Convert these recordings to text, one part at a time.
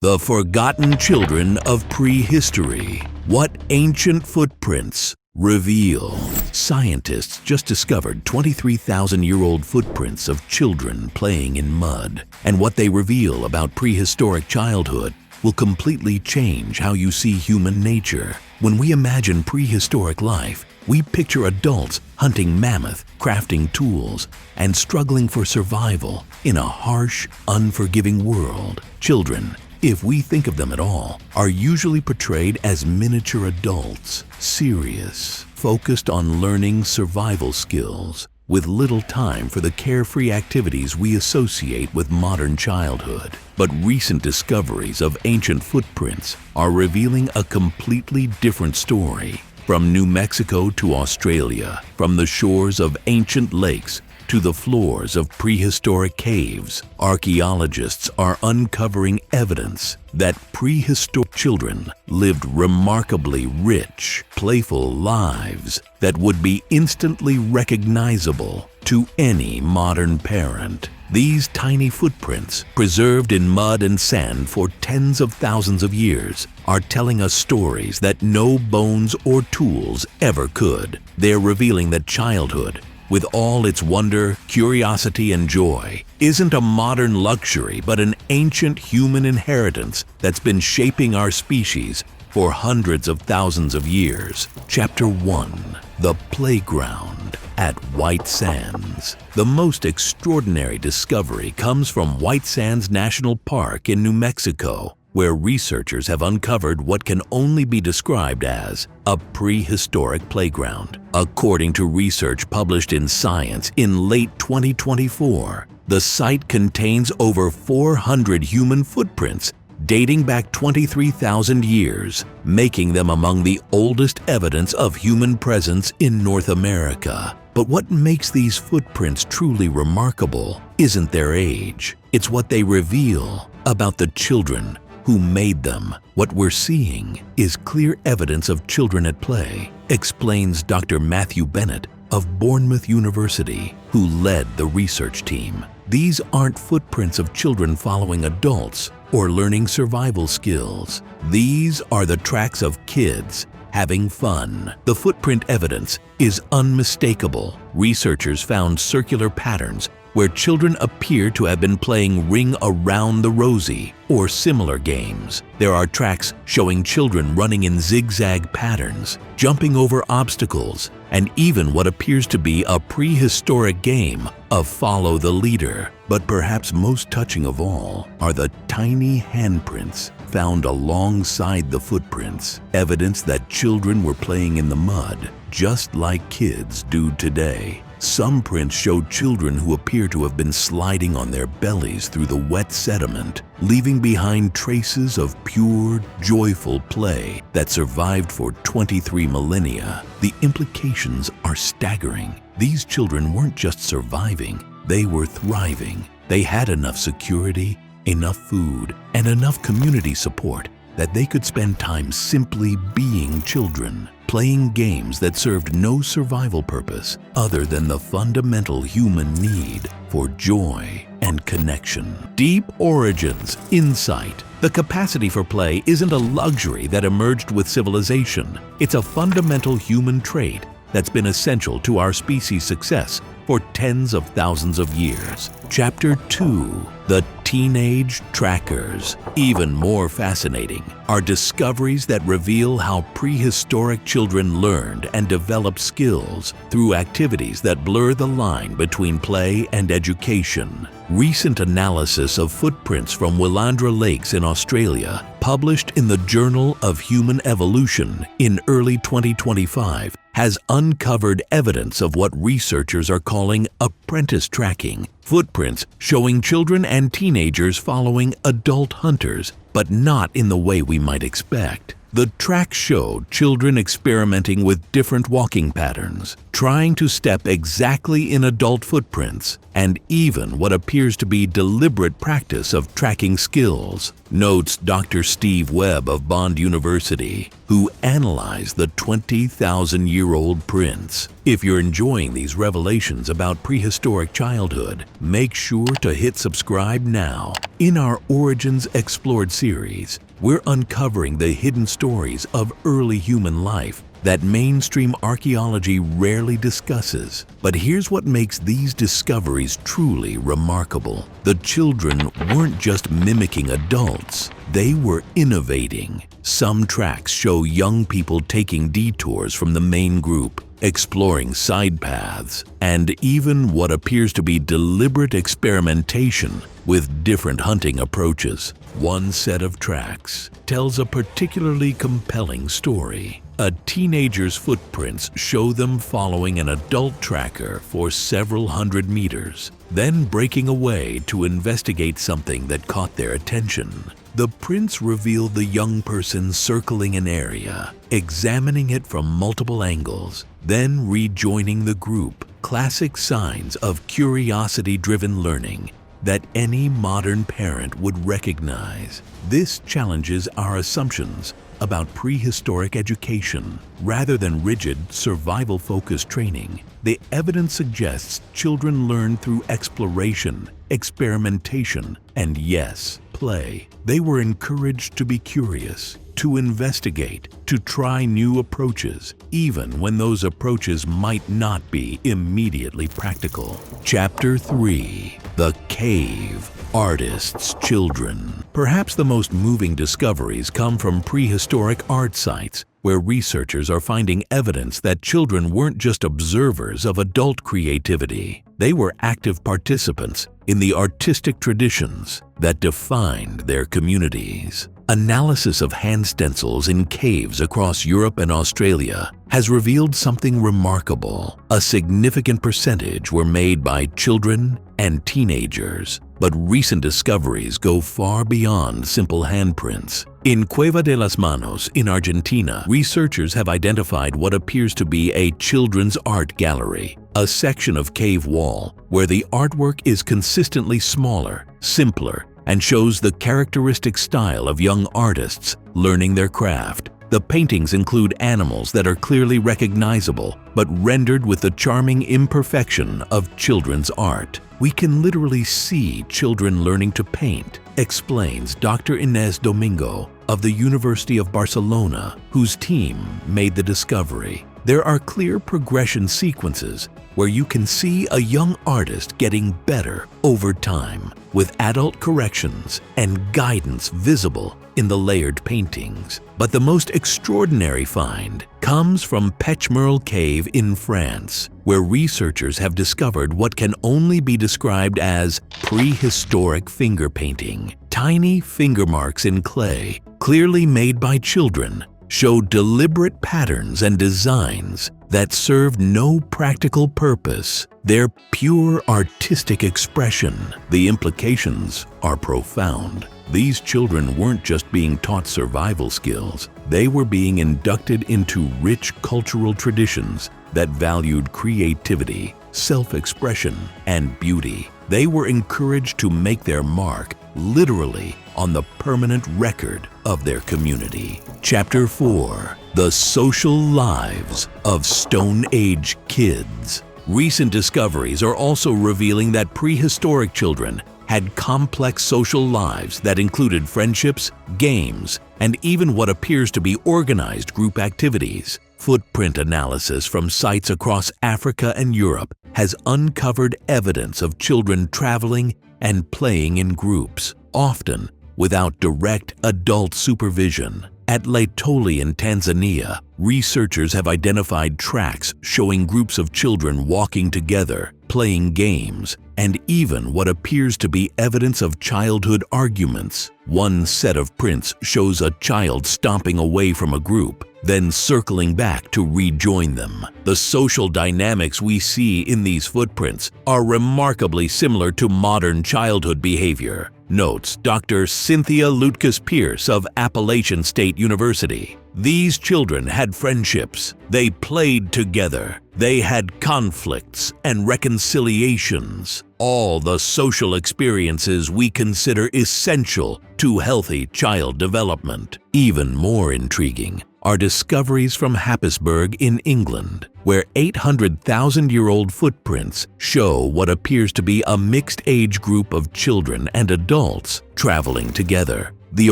The Forgotten Children of Prehistory. What ancient footprints reveal. Scientists just discovered 23,000-year-old footprints of children playing in mud. And what they reveal about prehistoric childhood will completely change how you see human nature. When we imagine prehistoric life, we picture adults hunting mammoth, crafting tools, and struggling for survival in a harsh, unforgiving world. Children, if we think of them at all, are usually portrayed as miniature adults, serious, focused on learning survival skills, with little time for the carefree activities we associate with modern childhood. But recent discoveries of ancient footprints are revealing a completely different story. From New Mexico to Australia, from the shores of ancient lakes to the floors of prehistoric caves, archaeologists are uncovering evidence that prehistoric children lived remarkably rich, playful lives that would be instantly recognizable to any modern parent. These tiny footprints, preserved in mud and sand for tens of thousands of years, are telling us stories that no bones or tools ever could. They're revealing that childhood, with all its wonder, curiosity, and joy, isn't a modern luxury but an ancient human inheritance that's been shaping our species for hundreds of thousands of years. Chapter 1. The Playground at White Sands. The most extraordinary discovery comes from White Sands National Park in New Mexico, where researchers have uncovered what can only be described as a prehistoric playground. According to research published in Science in late 2024, the site contains over 400 human footprints dating back 23,000 years, making them among the oldest evidence of human presence in North America. But what makes these footprints truly remarkable isn't their age. It's what they reveal about the children who made them. What we're seeing is clear evidence of children at play, explains Dr. Matthew Bennett of Bournemouth University, who led the research team. These aren't footprints of children following adults or learning survival skills. These are the tracks of kids having fun. The footprint evidence is unmistakable. Researchers found circular patterns where children appear to have been playing Ring Around the Rosie or similar games. There are tracks showing children running in zigzag patterns, jumping over obstacles, and even what appears to be a prehistoric game of follow the leader. But perhaps most touching of all are the tiny handprints found alongside the footprints, evidence that children were playing in the mud, just like kids do today. Some prints show children who appear to have been sliding on their bellies through the wet sediment, leaving behind traces of pure, joyful play that survived for 23 millennia. The implications are staggering. These children weren't just surviving, they were thriving. They had enough security, enough food, and enough community support that they could spend time simply being children, playing games that served no survival purpose other than the fundamental human need for joy and connection. Deep origins, insight. The capacity for play isn't a luxury that emerged with civilization. It's a fundamental human trait that's been essential to our species' success for tens of thousands of years. Chapter 2. The Teenage Trackers. Even more fascinating are discoveries that reveal how prehistoric children learned and developed skills through activities that blur the line between play and education. Recent analysis of footprints from Willandra Lakes in Australia, published in the Journal of Human Evolution in early 2025, has uncovered evidence of what researchers are calling apprentice tracking, footprints showing children and teenagers following adult hunters, but not in the way we might expect. The tracks showed children experimenting with different walking patterns, trying to step exactly in adult footprints, and even what appears to be deliberate practice of tracking skills, notes Dr. Steve Webb of Bond University, who analyzed the 20,000-year-old prints. If you're enjoying these revelations about prehistoric childhood, make sure to hit subscribe now. In our Origins Explored series, we're uncovering the hidden stories of early human life that mainstream archaeology rarely discusses. But here's what makes these discoveries truly remarkable. The children weren't just mimicking adults, they were innovating. Some tracks show young people taking detours from the main group, exploring side paths, and even what appears to be deliberate experimentation with different hunting approaches. One set of tracks tells a particularly compelling story. A teenager's footprints show them following an adult tracker for several hundred meters, then breaking away to investigate something that caught their attention. The prints reveal the young person circling an area, examining it from multiple angles, then rejoining the group. Classic signs of curiosity-driven learning that any modern parent would recognize. This challenges our assumptions about prehistoric education. Rather than rigid, survival-focused training, the evidence suggests children learn through exploration, experimentation, and yes, play. They were encouraged to be curious, to investigate, to try new approaches, even when those approaches might not be immediately practical. Chapter 3. The Cave. Artists' Children. Perhaps the most moving discoveries come from prehistoric art sites, where researchers are finding evidence that children weren't just observers of adult creativity. They were active participants in the artistic traditions that defined their communities. Analysis of hand stencils in caves across Europe and Australia has revealed something remarkable. A significant percentage were made by children and teenagers, but recent discoveries go far beyond simple handprints. In Cueva de las Manos in Argentina, researchers have identified what appears to be a children's art gallery, a section of cave wall where the artwork is consistently smaller, simpler, and shows the characteristic style of young artists learning their craft. The paintings include animals that are clearly recognizable, but rendered with the charming imperfection of children's art. We can literally see children learning to paint, explains Dr. Inés Domingo of the University of Barcelona, whose team made the discovery. There are clear progression sequences where you can see a young artist getting better over time, with adult corrections and guidance visible in the layered paintings. But the most extraordinary find comes from Pechmerle Cave in France, where researchers have discovered what can only be described as prehistoric finger painting. Tiny finger marks in clay, clearly made by children, show deliberate patterns and designs that serve no practical purpose. They're pure artistic expression. The implications are profound. These children weren't just being taught survival skills, they were being inducted into rich cultural traditions that valued creativity, self-expression, and beauty. They were encouraged to make their mark, literally, on the permanent record of their community. Chapter 4. The Social Lives of Stone Age Kids. Recent discoveries are also revealing that prehistoric children had complex social lives that included friendships, games, and even what appears to be organized group activities. Footprint analysis from sites across Africa and Europe has uncovered evidence of children traveling and playing in groups, often without direct adult supervision. At Laetoli in Tanzania, researchers have identified tracks showing groups of children walking together, playing games, and even what appears to be evidence of childhood arguments. One set of prints shows a child stomping away from a group, then circling back to rejoin them. The social dynamics we see in these footprints are remarkably similar to modern childhood behavior, notes Dr. Cynthia Lutkus-Pierce of Appalachian State University. These children had friendships, they played together, they had conflicts and reconciliations, all the social experiences we consider essential to healthy child development. Even more intriguing are discoveries from Happisburgh in England, where 800,000-year-old footprints show what appears to be a mixed age group of children and adults traveling together. The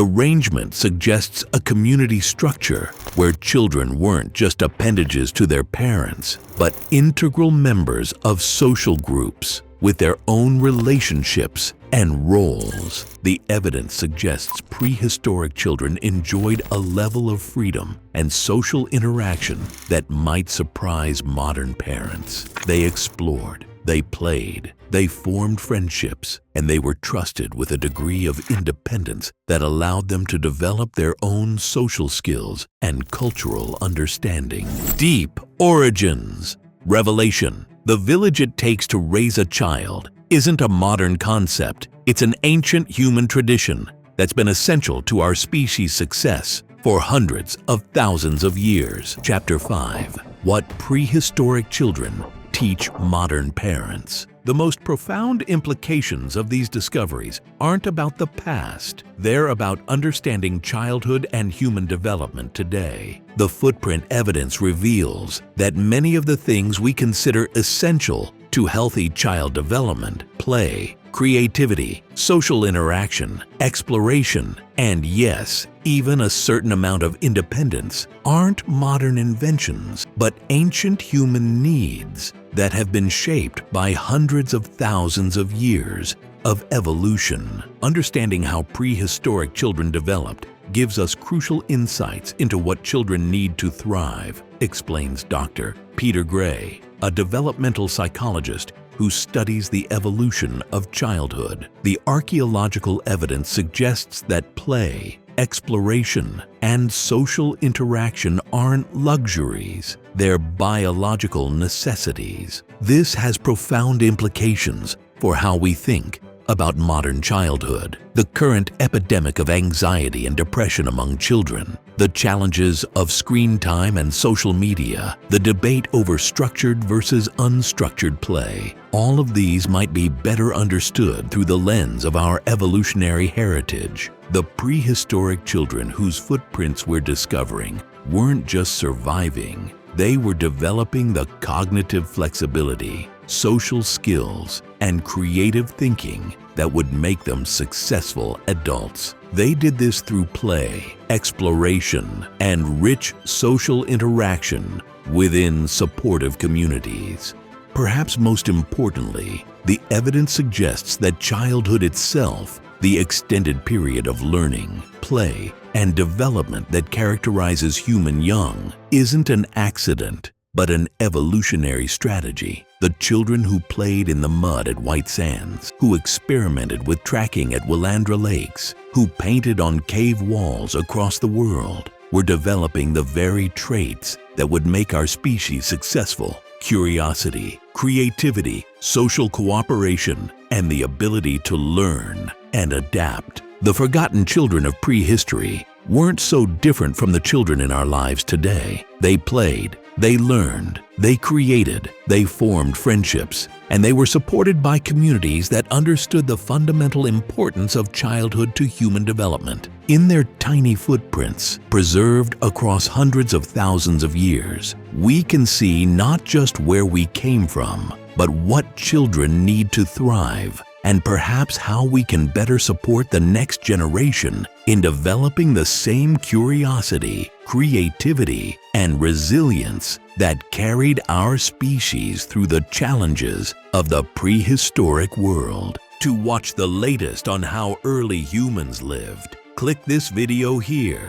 arrangement suggests a community structure where children weren't just appendages to their parents, but integral members of social groups with their own relationships and roles. The evidence suggests prehistoric children enjoyed a level of freedom and social interaction that might surprise modern parents. They explored, they played, they formed friendships, and they were trusted with a degree of independence that allowed them to develop their own social skills and cultural understanding. Deep origins. Revelation. The village it takes to raise a child isn't a modern concept. It's an ancient human tradition that's been essential to our species' success for hundreds of thousands of years. Chapter 5. What prehistoric children teach modern parents. The most profound implications of these discoveries aren't about the past. They're about understanding childhood and human development today. The footprint evidence reveals that many of the things we consider essential to healthy child development, play, creativity, social interaction, exploration, and yes, even a certain amount of independence, aren't modern inventions, but ancient human needs that have been shaped by hundreds of thousands of years of evolution. Understanding how prehistoric children developed gives us crucial insights into what children need to thrive, explains Dr. Peter Gray, a developmental psychologist who studies the evolution of childhood. The archaeological evidence suggests that play, exploration, and social interaction aren't luxuries, they're biological necessities. This has profound implications for how we think about modern childhood, the current epidemic of anxiety and depression among children, the challenges of screen time and social media, the debate over structured versus unstructured play. All of these might be better understood through the lens of our evolutionary heritage. The prehistoric children whose footprints we're discovering weren't just surviving, they were developing the cognitive flexibility, social skills, and creative thinking that would make them successful adults. They did this through play, exploration, and rich social interaction within supportive communities. Perhaps most importantly, the evidence suggests that childhood itself, the extended period of learning, play, and development that characterizes human young, isn't an accident, but an evolutionary strategy. The children who played in the mud at White Sands, who experimented with tracking at Willandra Lakes, who painted on cave walls across the world, were developing the very traits that would make our species successful: curiosity, creativity, social cooperation, and the ability to learn and adapt. The forgotten children of prehistory weren't so different from the children in our lives today. They played, they learned, they created, they formed friendships, and they were supported by communities that understood the fundamental importance of childhood to human development. In their tiny footprints, preserved across hundreds of thousands of years, we can see not just where we came from, but what children need to thrive, and perhaps how we can better support the next generation in developing the same curiosity, creativity, and resilience that carried our species through the challenges of the prehistoric world. To watch the latest on how early humans lived, click this video here.